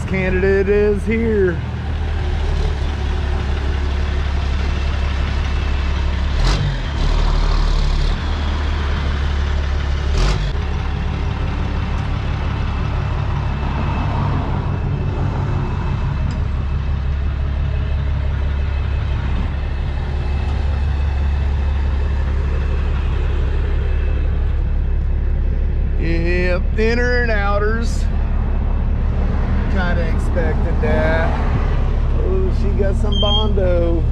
candidate is here. Yep, inner and outers. Kind of expected that. Oh, she got some Bondo.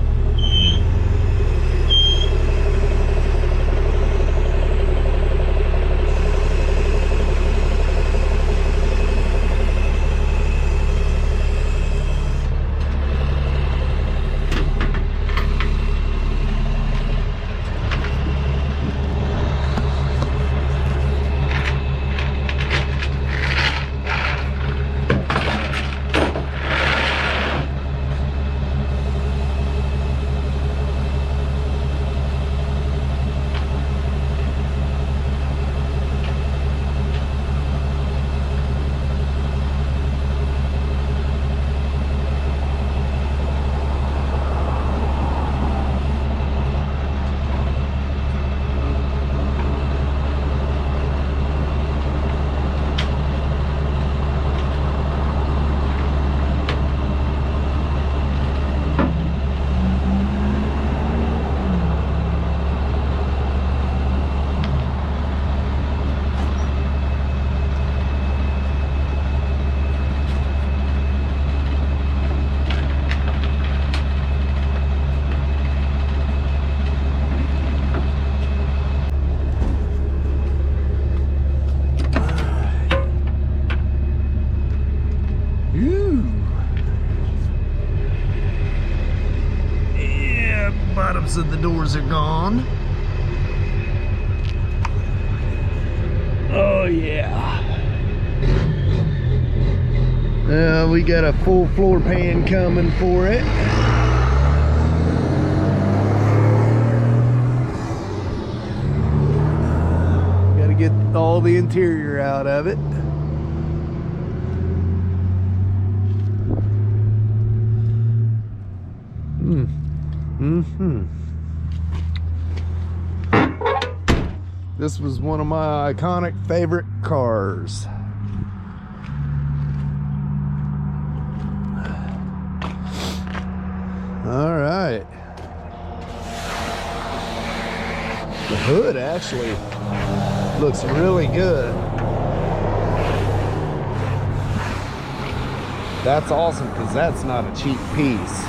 Bottoms of the doors are gone. Oh yeah. We got a full floor pan coming for it. Got to get all the interior out of it. This was one of my iconic favorite cars. All right. The hood actually looks really good. That's awesome because that's not a cheap piece.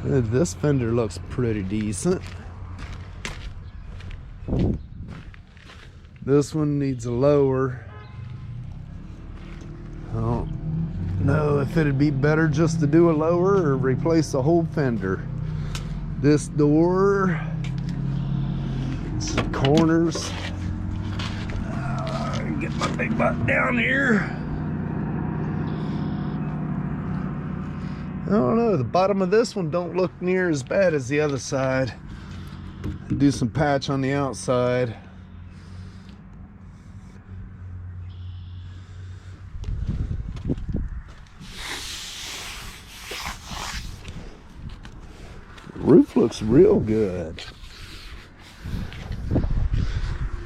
This fender looks pretty decent. This one needs a lower. I don't know if it'd be better just to do a lower or replace the whole fender. This door, some corners. Get my big butt down here. I don't know, the bottom of this one don't look near as bad as the other side. Do some patch on the outside. The roof looks real good.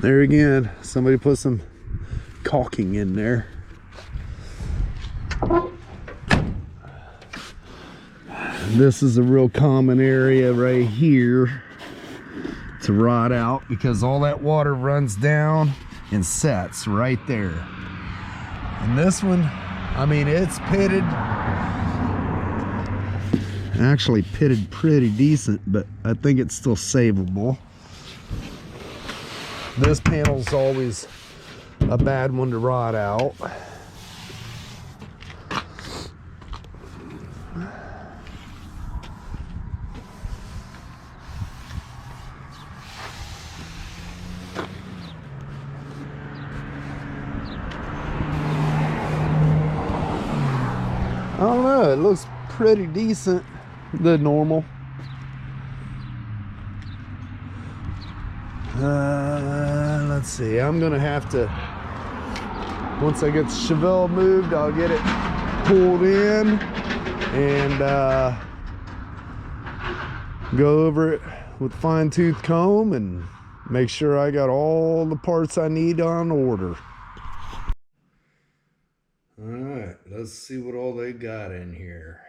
There again, somebody put some caulking in there. This is a real common area right here to rot out because all that water runs down and sets right there. And this one, I mean, it's pitted. Actually pitted pretty decent, but I think it's still savable. This panel's always a bad one to rot out. I don't know, it looks pretty decent, the normal. let's see, I'm gonna have to, once I get the Chevelle moved, I'll get it pulled in and go over it with a fine-tooth comb and make sure I got all the parts I need on order. All right, let's see what all they got in here.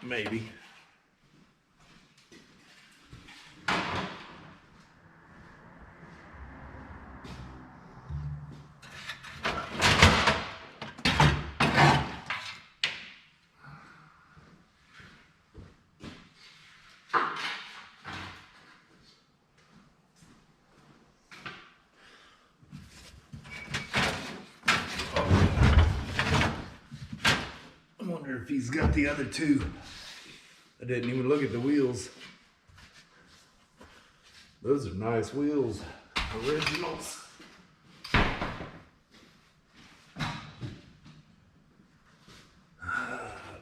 Maybe. I wonder if he's got the other two. I didn't even look at the wheels. Those are nice wheels, originals.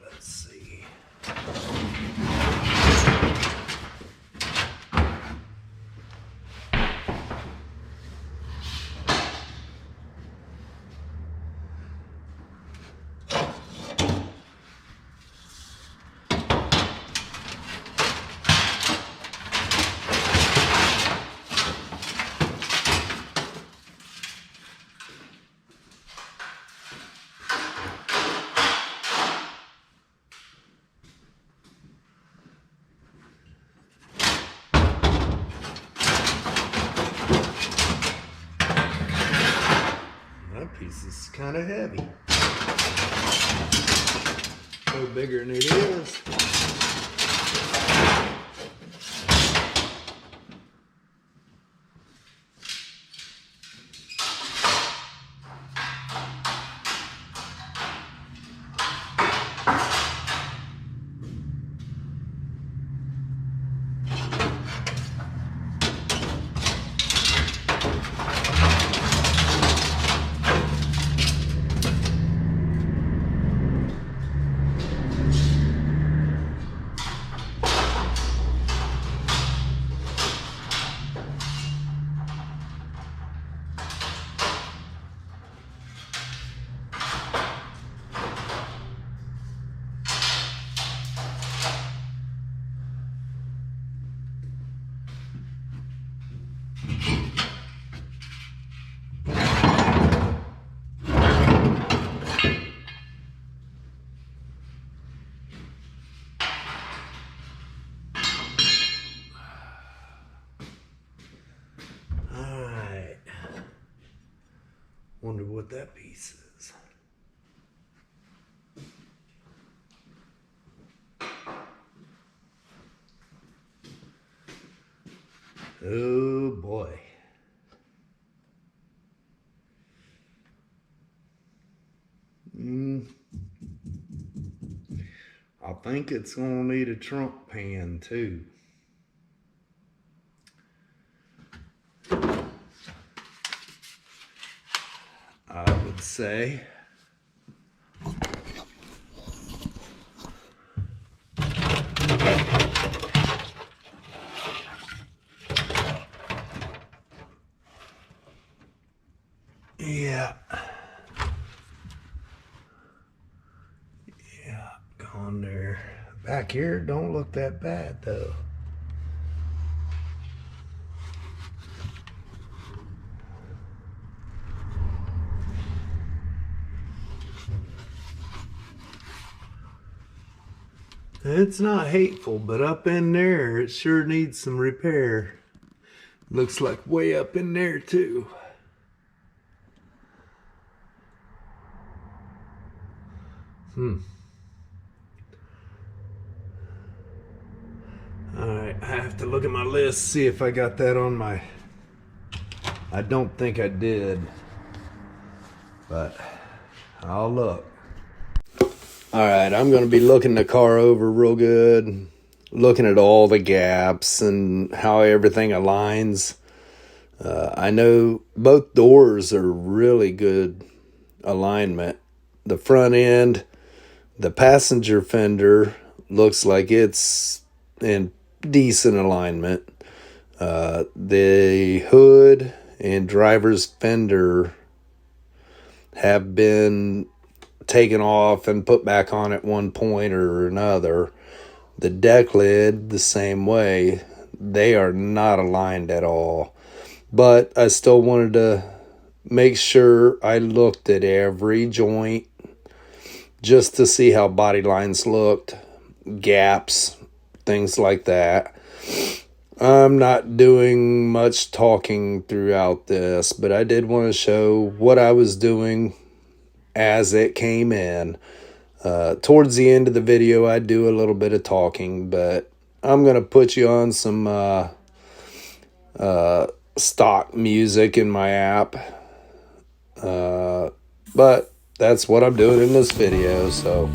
Let's see. Piece is kind of heavy. No bigger than it is. Wonder what that piece is. Oh boy. I think it's gonna need a trunk pan too. I would say. Yeah. Yeah, gone there. Back here don't look that bad though. It's not hateful, but up in there, it sure needs some repair. Looks like way up in there too. Alright, have to look at my list, see if I got that on my... I don't think I did, but I'll look. All right, I'm going to be looking the car over real good, looking at all the gaps and how everything aligns. I know both doors are really good alignment. The front end, the passenger fender looks like it's in decent alignment. The hood and driver's fender have been taken off and put back on at one point or another. The deck lid, the same way. They are not aligned at all. But I still wanted to make sure I looked at every joint just to see how body lines looked, gaps, things like that. I'm not doing much talking throughout this, but I did want to show what I was doing as it came in. Towards the end of the video, I do a little bit of talking, but I'm going to put you on some stock music in my app. But that's what I'm doing in this video, so...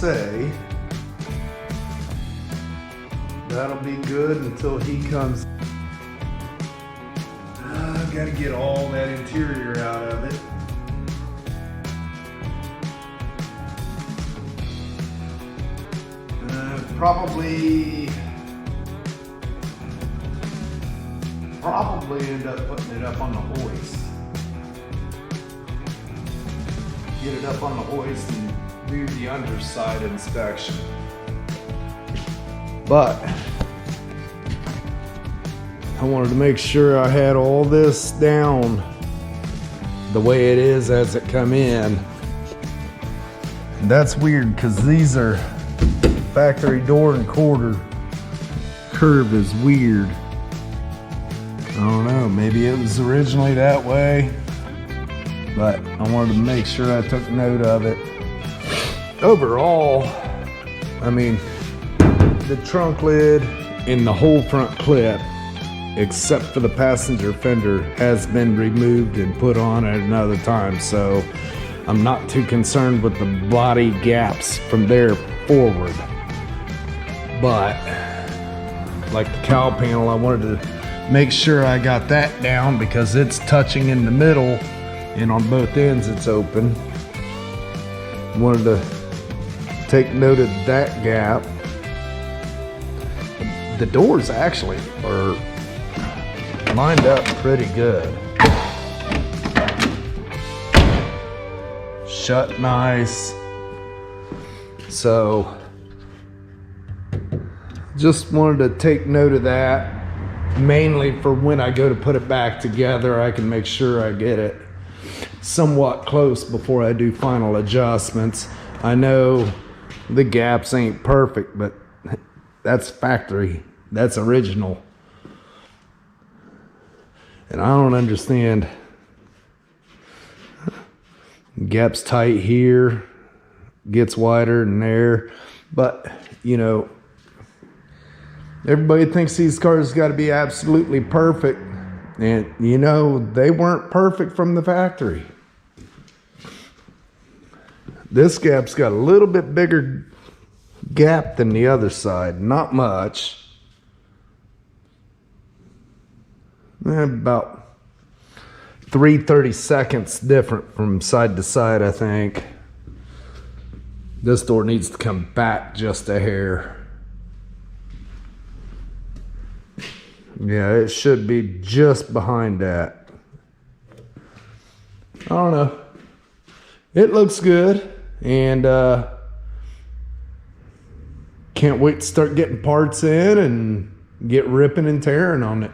say that'll be good until he comes. I've got to get all that interior out of it. Probably end up putting it up on the hoist. Get it up on the hoist and do the underside inspection. But I wanted to make sure I had all this down the way it is as it come in. And that's weird because these are factory door and quarter. Curve is weird. I don't know, maybe it was originally that way, but I wanted to make sure I took note of it. Overall, I mean, the trunk lid and the whole front clip, except for the passenger fender, has been removed and put on at another time, so I'm not too concerned with the body gaps from there forward. But like the cowl panel, I wanted to make sure I got that down because it's touching in the middle and on both ends it's open. Wanted to take note of that gap. The doors actually are lined up pretty good. Shut nice. So just wanted to take note of that, mainly for when I go to put it back together, I can make sure I get it somewhat close before I do final adjustments. I know the gaps ain't perfect, but that's factory, that's original. And I don't understand. Gap's tight here, gets wider than there, but you know, everybody thinks these cars got to be absolutely perfect, and you know, they weren't perfect from the factory. This gap's got a little bit bigger gap than the other side, not much. About 3/32 different from side to side, I think. This door needs to come back just a hair. Yeah, it should be just behind that. I don't know. It looks good, and can't wait to start getting parts in and get ripping and tearing on it.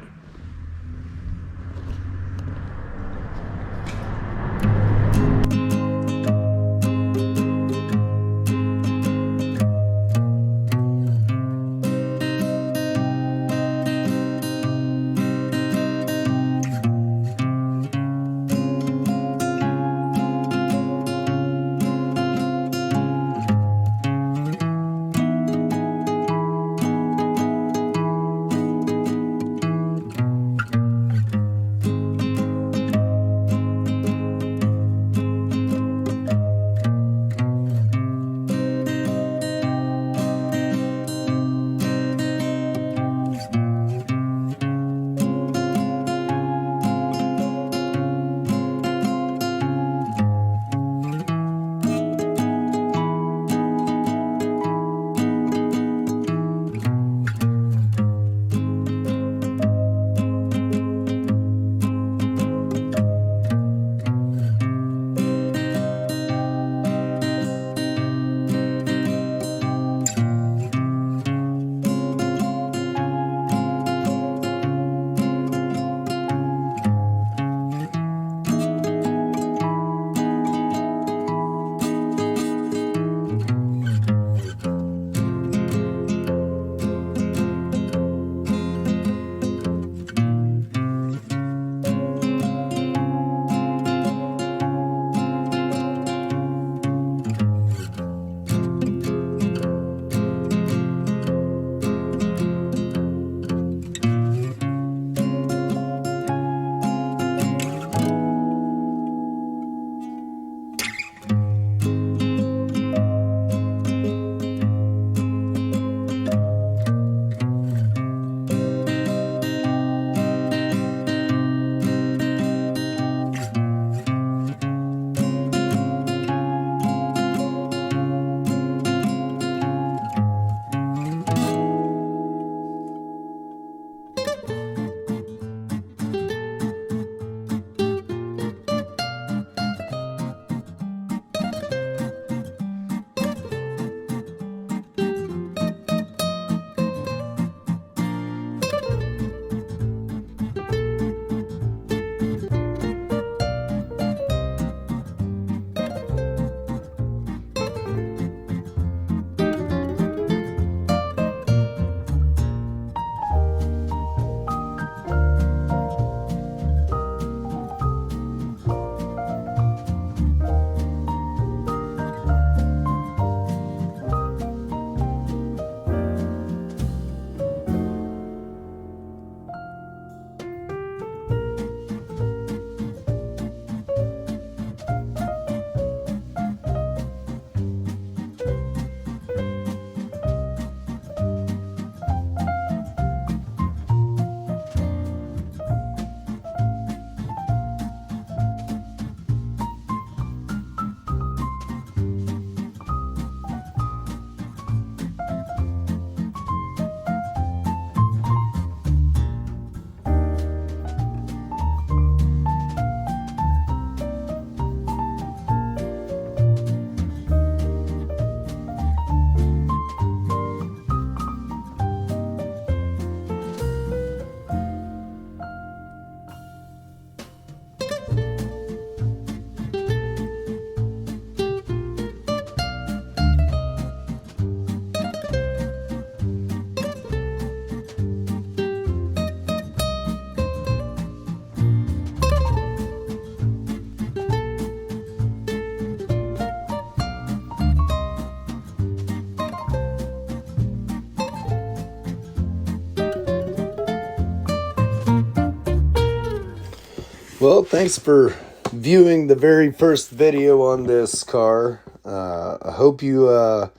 Well, thanks for viewing the very first video on this car. I hope you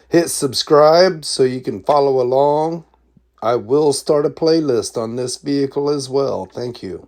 hit subscribe so you can follow along. I will start a playlist on this vehicle as well. Thank you.